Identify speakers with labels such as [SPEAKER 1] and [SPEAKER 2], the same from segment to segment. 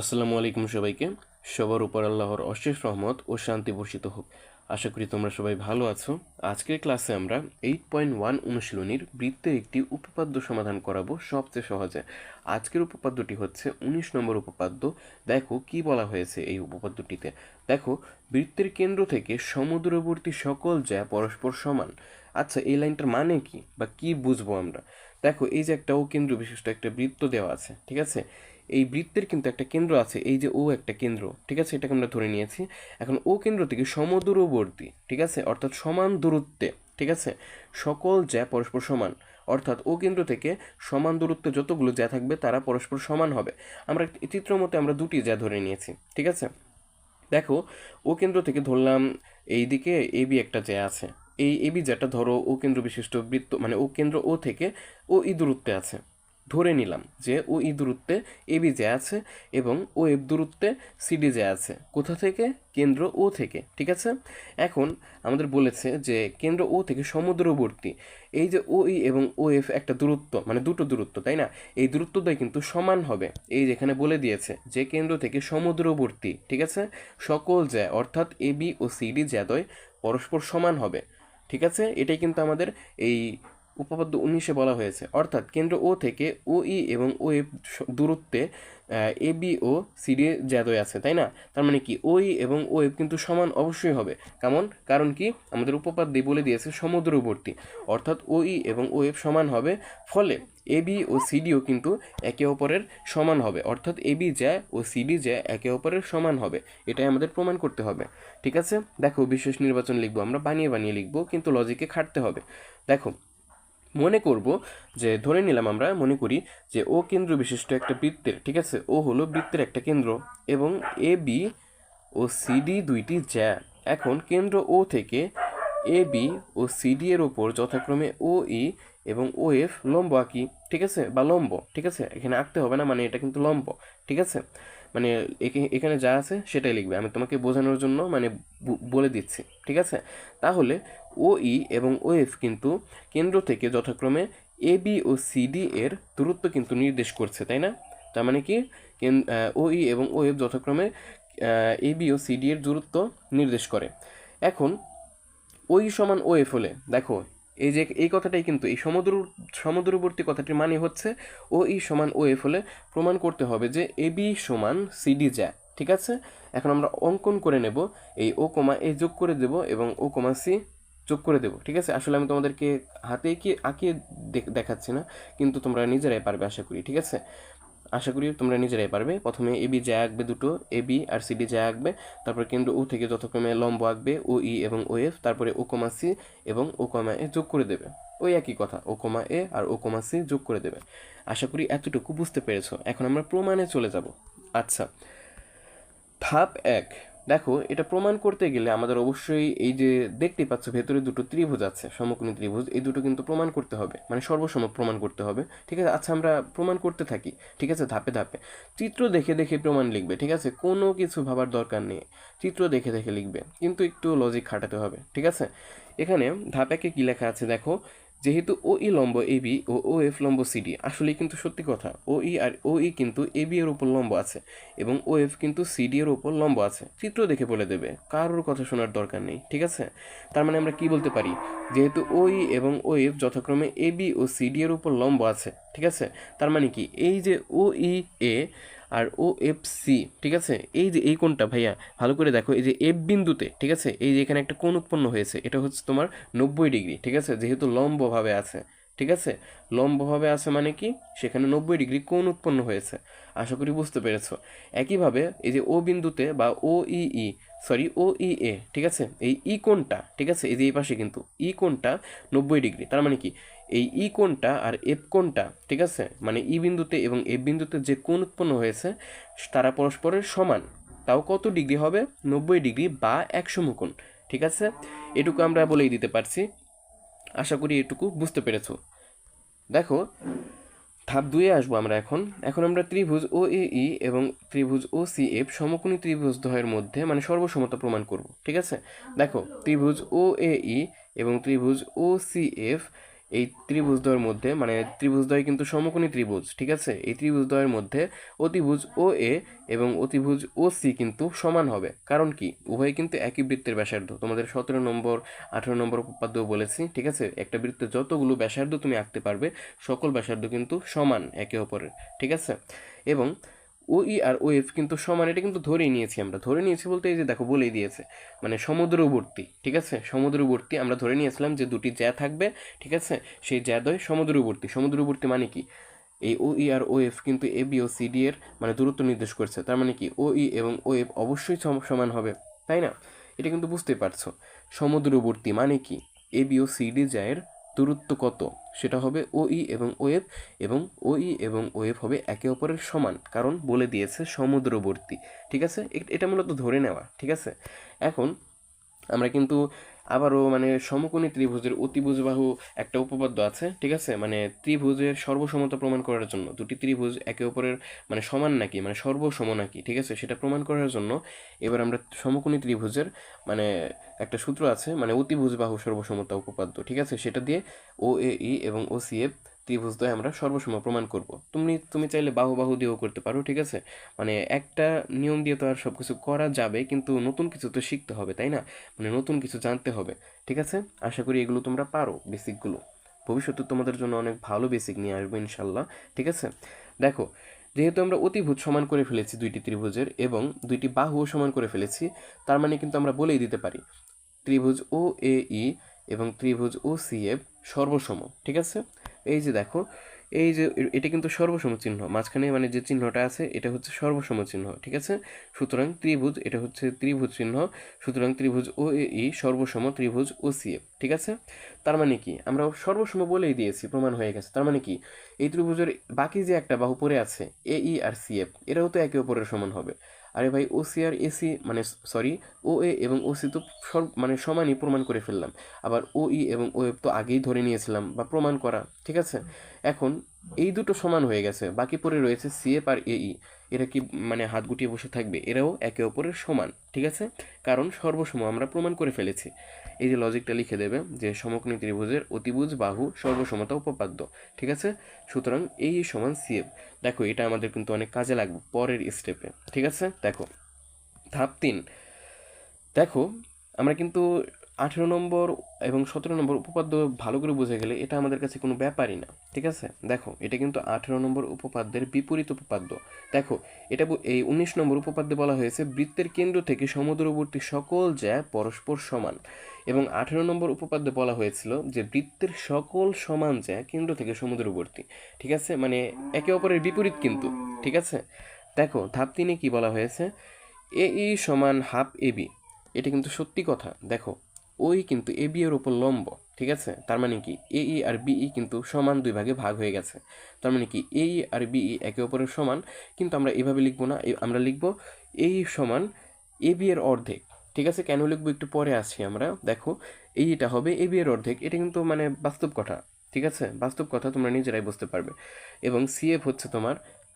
[SPEAKER 1] আসসালামু আলাইকুম সবাইকে। সবার উপর আল্লাহর অশেষ রহমত ও শান্তি বর্ষিত হোক। আশা করি তোমরা সবাই ভালো আছো। আজকের ক্লাসে আমরা 8.1 অনুশীলনীর বৃত্তের একটি উপপাদ্য সমাধান করাবো সবচেয়ে সহজে। আজকের উপপাদ্যটি হচ্ছে 19 নম্বর উপপাদ্য। দেখো কি বলা হয়েছে এই উপপাদ্যটিতে। দেখো, বৃত্তের কেন্দ্র থেকে সমদূরবর্তী সকল জ্যা পরস্পর সমান। আচ্ছা, এই লাইনটার মানে কি বা কি বুঝবো আমরা? দেখো, এই যে একটা ও কেন্দ্র বিশিষ্ট একটা বৃত্ত দেওয়া আছে, ঠিক আছে? এই বৃত্তের কিন্তু একটা কেন্দ্র আছে, এই যে ও একটা কেন্দ্র, ঠিক আছে, এটাকে আমরা ধরে নিয়েছি। এখন ও কেন্দ্র থেকে সমদূরবর্তী, ঠিক আছে, অর্থাৎ সমান দূরত্বে, ঠিক আছে, সকল জ্যা পরস্পর সমান, অর্থাৎ ও কেন্দ্র থেকে সমান দূরত্বে যতগুলো জ্যা থাকবে তারা পরস্পর সমান হবে। আমরা চিত্র মতে আমরা দুটি জ্যা ধরে নিয়েছি, ঠিক আছে। দেখো, ও কেন্দ্র থেকে ধরলাম এইদিকে এবি একটা জ্যা আছে। এই এবি জ্যাটা ধরো ও কেন্দ্র বিশিষ্ট বৃত্ত, মানে ও কেন্দ্র ও থেকে ও ই দূরত্বে আছে। ধরে নিলাম যে ও ই দূরত্বে এবি জ্যা আছে এবং ও এফ দূরত্বে সিডি জ্যা আছে। কোথা থেকে? কেন্দ্র ও থেকে, ঠিক আছে। এখন আমাদের বলেছে যে কেন্দ্র ও থেকে সমদূরবর্তী এই যে ও ই এবং ও এফ একটা দূরত্ব, মানে দুটো দূরত্ব, তাই না? এই দূরত্বদ্বয় কিন্তু সমান হবে। এই যেখানে বলে দিয়েছে যে কেন্দ্র থেকে সমদূরবর্তী, ঠিক আছে, সকল জ্যা অর্থাৎ এ বি ও সিডি জ্যাদ্বয় পরস্পর সমান হবে, ঠিক আছে। এটাই কিন্তু আমাদের এই উপপাদ্য 19-এ বলা হয়েছে। অর্থাৎ কেন্দ্র ও থেকে ও ই এবং ও এফ দূরত্বে এ বি ও সিডি জ্যাদ্বয় আছে, তাই না? তার মানে কি ও ই এবং ও এফ কিন্তু সমান অবশ্যই হবে। কারণ কি আমাদের উপপাদ্যে বলে দিয়েছে সমদূরবর্তী, অর্থাৎ ও ই এবং ও এফ সমান হবে। ফলে এ বি ও সিডিও কিন্তু একে অপরের সমান হবে, অর্থাৎ এ বি জ্যা ও সিডি জ্যা একে অপরের সমান হবে। এটাই আমাদের প্রমাণ করতে হবে, ঠিক আছে। দেখো, বিশেষ নির্বাচন লিখবো আমরা, বানিয়ে বানিয়ে লিখবো, কিন্তু লজিকে খাটতে হবে। দেখো, মনে করব যে ধরে নিলাম, আমরা মনে করি যে ও কেন্দ্র বিশিষ্ট একটা বৃত্তের, ঠিক আছে, ও হলো বৃত্তের একটা কেন্দ্র এবং এ বি ও সিডি দুইটি জ্যা। এখন কেন্দ্র ও থেকে এ বি ও সিডি এর ওপর যথাক্রমে ও ই এবং ও এফ লম্ব আঁকি, ঠিক আছে, বা লম্ব, ঠিক আছে, এখানে আঁকতে হবে না, মানে এটা কিন্তু লম্ব, ঠিক আছে। মানে এখানে যা আছে সেটাই লিখবে, আমি তোমাকে বোঝানোর জন্য মানে বলে দিচ্ছি, ঠিক আছে। তাহলে ও ই এবং ও এফ কিন্তু কেন্দ্র থেকে যথাক্রমে এ বি ও সিডি এর দূরত্ব কিন্তু নির্দেশ করছে, তাই না? তার মানে কি ও ই এবং ও এফ যথাক্রমে এ বি ও সিডি এর দূরত্ব নির্দেশ করে। এখন ওই সমান ও এফ হলে দেখো, এই যে এই কথাটাই কিন্তু এই সমদূরবর্তী কথাটির মানে হচ্ছে ও ই সমান ও এফ হলে প্রমাণ করতে হবে যে এ বি সমান সিডি জ্যা, ঠিক আছে। এখন আমরা অঙ্কন করে নেব, এই ও কমা এ যোগ করে দেব এবং ও কমা সি যোগ করে দেবো, ঠিক আছে। আসলে আমি তোমাদেরকে হাতে কি আঁকিয়ে দেখাচ্ছি না, কিন্তু তোমরা নিজেরাই পারবে আশা করি, ঠিক আছে। আশা করি তোমরা নিজেরাই পারবে। প্রথমে এ বি জ্যা আঁকবে দুটো, এ বি আর সিডি জ্যা আঁকবে, তারপর কেন্দ্র ও থেকে যথাক্রমে লম্ব আঁকবে ও ই এবং ও এফ, তারপরে ও কমা সি এবং ও কমা এ যোগ করে দেবে। ওই একই কথা, ও কমা এ আর ও কমা সি যোগ করে দেবে। আশা করি এতটুকু বুঝতে পেরেছো। এখন আমরা প্রমাণে চলে যাব। আচ্ছা, ধাপ 1। দেখো, এটা প্রমাণ করতে গেলে আমাদের অবশ্যই এই যে দেখতেই পাচ্ছ ভেতরে দুটো ত্রিভুজ আছে, সমকোণী ত্রিভুজ, এই দুটো কিন্তু প্রমাণ করতে হবে, মানে সর্বসম প্রমাণ করতে হবে, ঠিক আছে। আচ্ছা, আমরা প্রমাণ করতে থাকি, ঠিক আছে, ধাপে ধাপে। চিত্র দেখে দেখে প্রমাণ লিখবে, ঠিক আছে, কোনো কিছু ভাবার দরকার নেই, চিত্র দেখে দেখে লিখবে, কিন্তু একটু লজিক খাটাতে হবে, ঠিক আছে। এখানে ধাপ 1-এ কী লেখা আছে দেখো, যেহেতু ও ই লম্ব A B O O F লম্ব সিডি, আসলে কিন্তু সত্যি কথা, ও ই আর ও ই কিন্তু এ বি এর উপর লম্ব আছে এবং ও এফ কিন্তু সিডি এর উপর লম্ব আছে। চিত্র দেখে বলে দেবে, কারোর কথা শোনার দরকার নেই, ঠিক আছে। তার মানে আমরা কি বলতে পারি, যেহেতু ও ই এবং ও এফ যথাক্রমে এ বি ও সিডি এর উপর লম্ব আছে, ঠিক আছে, তার মানে কি এই যে ও ই এ আর ও এফ সি, ঠিক আছে, এই যে এই কোণটা ভাইয়া ভালো করে দেখো, এই যে এফ বিন্দুতে, ঠিক আছে, এই যে এখানে একটা কোণ উৎপন্ন হয়েছে, এটা হচ্ছে তোমার 90 ডিগ্রি, ঠিক আছে, যেহেতু লম্বভাবে আছে, ঠিক আছে। লম্বভাবে আছে মানে কি, সেখানে 90 ডিগ্রি কোণ উৎপন্ন হয়েছে। আশা করি বুঝতে পেরেছো। একইভাবে এই যে ও বিন্দুতে বা ও ই এ, ঠিক আছে, এই ই কোণটা, ঠিক আছে, এই যে এই পাশে কিন্তু ই কোণটা 90 ডিগ্রি, তার মানে কি এই ই কোণটা আর এফ কোণটা, ঠিক আছে, মানে ই বিন্দুতে এবং এফ বিন্দুতে যে কোণ উৎপন্ন হয়েছে তারা পরস্পরের সমান। তাও কত ডিগ্রি হবে? 90 ডিগ্রি বা 100 কোণ, ঠিক আছে। এটুকু আমরা বলেই দিতে পারছি। আশা করি এটুকু বুঝতে পেরেছো। দেখো, ধাপ 2-এ আসবো আমরা। এখন এখন আমরা ত্রিভুজ ও এ ই এবং ত্রিভুজ ও সি এফ সমকোণী ত্রিভুজ দ্বয়ের মধ্যে মানে সর্বসমতা প্রমাণ করব, ঠিক আছে। দেখো, ত্রিভুজ ও এ ই এবং ত্রিভুজ ও সি এফ এই ত্রিভুজদ্বয়ের মধ্যে মানে ত্রিভুজদ্বয় কিন্তু সমকোণী ত্রিভুজ, ঠিক আছে। এই ত্রিভুজদ্বয়ের মধ্যে অতিভুজ ও এ এবং অতিভুজ ও সি কিন্তু সমান হবে। কারণ কি, উভয় কিন্তু একই বৃত্তের ব্যাসার্ধ। তোমাদের 17 নম্বর 18 নম্বর উপপাদ্য বলেছি, ঠিক আছে। একটা বৃত্তের যতগুলো ব্যাসার্ধ তুমি আঁকতে পারবে সকল ব্যাসার্ধ কিন্তু সমান একে অপরের, ঠিক আছে। এবং ও ই আর ও এফ কিন্তু সমান, এটা কিন্তু ধরেই নিয়েছি আমরা। ধরে নিয়েছি বলতে এই যে দেখো বলেই দিয়েছে, মানে সমুদ্রবর্তী, ঠিক আছে। সমুদ্রবর্তী আমরা ধরে নিয়েছিলাম যে দুটি জ্যা থাকবে, ঠিক আছে। সেই জ্যাদ্বয় সমুদ্রবর্তী। সমুদ্রবর্তী মানে কি, এই ও ই আর ও এফ কিন্তু A B O C D এর মানে দূরত্ব নির্দেশ করছে। তার মানে কি ও ই এবং ও এফ অবশ্যই সমান হবে, তাই না? এটা কিন্তু বুঝতেই পারছো। সমুদ্রবর্তী মানে কি, A B O C D জ্যায়ের দূরত্ব কত, সেটা হবে ও ই এবং ও এফ, এবং ও ই এবং ও এফ হবে একে অপরের সমান, কারণ বলে দিয়েছে সমুদ্রবর্তী, ঠিক আছে। এটা মূলত ধরে নেওয়া, ঠিক আছে। এখন আমরা কিন্তু আবারও মানে সমকোণী ত্রিভুজের অতিভুজ বাহু একটা উপপাদ্য আছে, ঠিক আছে। মানে ত্রিভুজের সর্বসমতা প্রমাণ করার জন্য, দুটি ত্রিভুজ একে অপরের মানে সমান নাকি, মানে সর্বসম নাকি, ঠিক আছে, সেটা প্রমাণ করার জন্য এবার আমরা সমকোণী ত্রিভুজের মানে একটা সূত্র আছে, মানে অতিভুজ বাহু সর্বসমতা উপপাদ্য, ঠিক আছে। সেটা দিয়ে ও এ ই এবং ও সি এফ ত্রিভুজদ্বয় আমরা সর্বসম প্রমাণ করব। তুমি চাইলে বাহু বাহু দিয়েও করতে পারো, ঠিক আছে। মানে একটা নিয়ম দিয়ে তো আর সব কিছু করা যাবে, কিন্তু নতুন কিছু তো শিখতে হবে, তাই না? মানে নতুন কিছু জানতে হবে, ঠিক আছে। আশা করি এগুলো তোমরা পারো, বেসিকগুলো। ভবিষ্যতে তোমাদের জন্য অনেক ভালো বেসিক নিয়ে আসবো ইনশাল্লাহ, ঠিক আছে। দেখো, যেহেতু আমরা অতিভুজ সমান করে ফেলেছি দুইটি ত্রিভুজের এবং দুইটি বাহুও সমান করে ফেলেছি, তার মানে কিন্তু আমরা বলেই দিতে পারি ত্রিভুজ ও এ ই এবং ত্রিভুজ ও সি এফ সর্বসম, ঠিক আছে। এই যে দেখো, এই যে এটা কিন্তু সর্বসম চিহ্ন, মাঝখানে মানে যে চিহ্নটা আছে এটা হচ্ছে সর্বসম চিহ্ন, ঠিক আছে। সুতরাং ত্রিভুজ, এটা হচ্ছে ত্রিভুজ চিহ্ন, সুতরাং ত্রিভুজ ও এ ই সর্বসম ত্রিভুজ ও সি এফ, ঠিক আছে। তার মানে কি, আমরা সর্বসম বলেই দিয়েছি, প্রমাণ হয়ে গেছে। তার মানে কি, এই ত্রিভুজের বাকি যে একটা বাহু পড়ে আছে এ ই আর সি এফ, এরাও তো একে অপরের সমান হবে। আরে ভাই, ও সি আর এসি মানে সরি, ও এ এবং ও সি তো মানে সমানই প্রমাণ করে ফেললাম। আবার ও ই এবং ও এফ তো আগেই ধরে নিয়েছিলাম বা প্রমাণ করা, ঠিক আছে। এখন এই দুটো সমান হয়ে গেছে, বাকি পড়ে রয়েছে সি এফ আর এ ই। এরা কি মানে হাত গুটিয়ে বসে থাকবে? এরাও একে অপরের সমান, ঠিক আছে, কারণ সর্বসম আমরা প্রমাণ করে ফেলেছি। এই যে লজিকটা লিখে দেবে যে সমকোণী ত্রিভুজের অতিভুজ বাহু সর্বসমতা উপপাদ্য, ঠিক আছে। সুতরাং এই সমান সি এফ। দেখো, এটা আমাদের কিন্তু অনেক কাজে লাগবে পরের স্টেপে, ঠিক আছে। দেখো, ধাপ 3। দেখো, আমরা কিন্তু 18 নম্বর এবং 17 নম্বর উপপাদ্য ভালো করে বুঝে গেলে এটা আমাদের কাছে কোনো ব্যাপারই না, ঠিক আছে। দেখো, এটা কিন্তু 18 নম্বর উপপাদ্যের বিপরীত উপপাদ্য। দেখো, এটা এই 19 নম্বর উপপাদ্যে বলা হয়েছে বৃত্তের কেন্দ্র থেকে সমুদ্রবর্তী সকল জ্যা পরস্পর সমান, এবং 18 নম্বর উপপাদ্যে বলা হয়েছিল যে বৃত্তের সকল সমান জ্যা কেন্দ্র থেকে সমুদ্রবর্তী, ঠিক আছে। মানে একে অপরের বিপরীত কিন্তু, ঠিক আছে। দেখো, ধাপ 3-এ কি বলা হয়েছে, এ ই সমান হাফ এ বি। এটা কিন্তু সত্যি কথা। দেখো, ওই কিন্তু এ বি এর উপর লম্ব, ঠিক আছে। তার মানে কি, এ ই আর বি ই কিন্তু সমান দুই ভাগে ভাগ হয়ে গেছে। তার মানে কি, এ ই আর বি ই একে অপরের সমান, কিন্তু আমরা এভাবে লিখবো না, আমরা লিখবো এ ই সমান এ বি এর অর্ধেক, ঠিক আছে। কেন লিখবো একটু পরে আসছি আমরা। দেখো, এইটা হবে এ বি এর অর্ধেক, এটা কিন্তু মানে বাস্তব কথা, ঠিক আছে। বাস্তব কথা, তোমরা নিজেরাই বুঝতে পারবে। এবং সি এফ হচ্ছে তোমার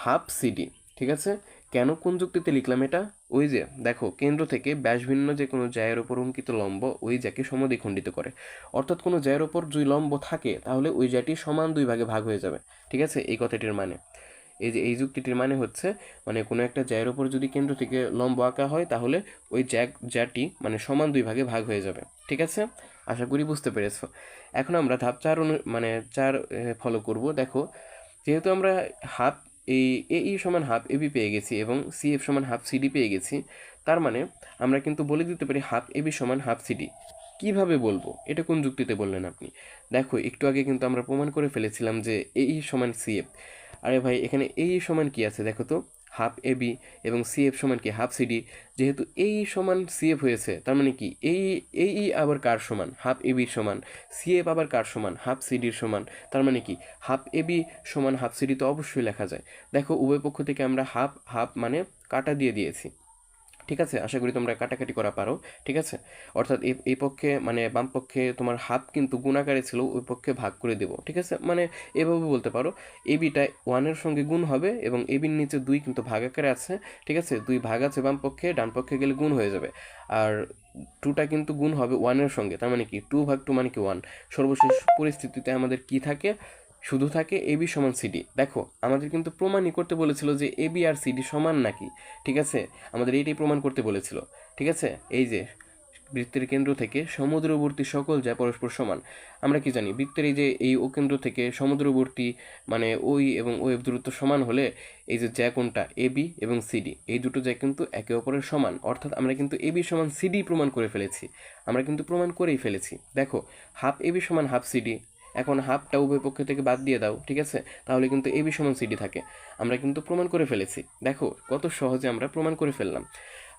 [SPEAKER 1] হাফ সিডি, ঠিক আছে। কেন কোন যুক্তিতে লিখলাম এটা, ওই যে দেখো, কেন্দ্র থেকে ব্যাসভিন্ন যে কোনো জ্যায়ের ওপর অঙ্কিত লম্ব ওই জ্যাকে সমদ্বিখণ্ডিত করে। অর্থাৎ কোনো জ্যায়ের ওপর যদি লম্ব থাকে তাহলে ওই জ্যাটি সমান দুই ভাগে ভাগ হয়ে যাবে, ঠিক আছে। এই কথাটির মানে, এই যে এই যুক্তিটির মানে হচ্ছে, মানে কোনো একটা জ্যায়ের ওপর যদি কেন্দ্র থেকে লম্ব আঁকা হয় তাহলে ওই জ্যাটি মানে সমান দুই ভাগে ভাগ হয়ে যাবে, ঠিক আছে। আশা করি বুঝতে পেরেছো। এখন আমরা ধাপ 4 মানে 4 ফলো করব। দেখো, যেহেতু আমরা হাফ এই এ ই সমান হাফ এ বি পেয়ে গেছি এবং সি এফ সমান হাফ সিডি পেয়ে গেছি, তার মানে আমরা কিন্তু বলে দিতে পারি হাফ এ বি সমান হাফ সিডি। কীভাবে বলবো, এটা কোন যুক্তিতে বললেন আপনি? দেখো, একটু আগে কিন্তু আমরা প্রমাণ করে ফেলেছিলাম যে এ ই সমান সি এফ। আরে ভাই, এখানে এ ই সমান কি আছে দেখো তো, হাফ এ বি, এবং সি এফ সমান কি হাফ সিডি। যেহেতু এ ই সমান সি এফ হয়েছে, তার মানে কি এ ই আবার কার সমান, হাফ এ বির সমান। সি এফ আবার কার সমান, হাফ সিডির সমান। তার মানে কি, হাফ এ বি সমান হাফ সিডি তো অবশ্যই লেখা যায়। দেখো, উভয় পক্ষ থেকে আমরা হাফ হাফ মানে কাটা দিয়ে দিয়েছি। ঠিক আছে, আশা করি তোমরা কাটাকাটি করা পারো। ঠিক আছে, অর্থাৎ এই পক্ষে মানে বাম পক্ষে তোমার হাফ কিন্তু গুণ আকারে ছিল, ওই পক্ষে ভাগ করে দেবো। ঠিক আছে, মানে এভাবে বলতে পারো এ বিটা ওয়ানের সঙ্গে গুণ হবে এবং এ বির নিচে 2 কিন্তু ভাগ আকারে আছে। ঠিক আছে, 2 ভাগ আছে বাম পক্ষে, ডান পক্ষে গেলে গুণ হয়ে যাবে। আর 2টা কিন্তু গুণ হবে ওয়ানের সঙ্গে, তার মানে কি 2/2 মানে কি 1। সর্বশেষ পরিস্থিতিতে আমাদের কি থাকে, শুধু থাকে এবি সমান সিডি। দেখো আমাদের কিন্তু প্রমাণই করতে বলেছিল যে এবি আর সিডি সমান নাকি। ঠিক আছে, আমাদের এইটাই প্রমাণ করতে বলেছিল। ঠিক আছে, এই যে বৃত্তের কেন্দ্র থেকে সমুদ্রবর্তী সকল যা পরস্পর সমান। আমরা কি জানি বৃত্তের এই যে এই ও কেন্দ্র থেকে সমুদ্রবর্তী মানে ওই এবং ও দূরত্ব সমান হলে এই যে জ্যা কোণটা এবি এবং সিডি, এই দুটো জ্যা কিন্তু একে অপরের সমান। অর্থাৎ আমরা কিন্তু এবি সমান সিডি প্রমাণ করে ফেলেছি। আমরা কিন্তু প্রমাণ করেই ফেলেছি। দেখো হাফ এবি সমান হাফ সিডি। এখন হাফটা উভয় পক্ষ থেকে বাদ দিয়ে দাও। ঠিক আছে, তাহলে কিন্তু এবি সমান সিডি থাকে। আমরা কিন্তু প্রমাণ করে ফেলেছি। দেখো কত সহজে আমরা প্রমাণ করে ফেললাম।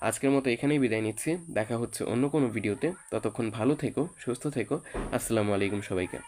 [SPEAKER 1] আজকের মতো এখানেই বিদায় নিচ্ছি, দেখা হচ্ছে অন্য কোনো ভিডিওতে। ততক্ষণ ভালো থেকো, সুস্থ থেকো। আসসালামু আলাইকুম সবাইকে।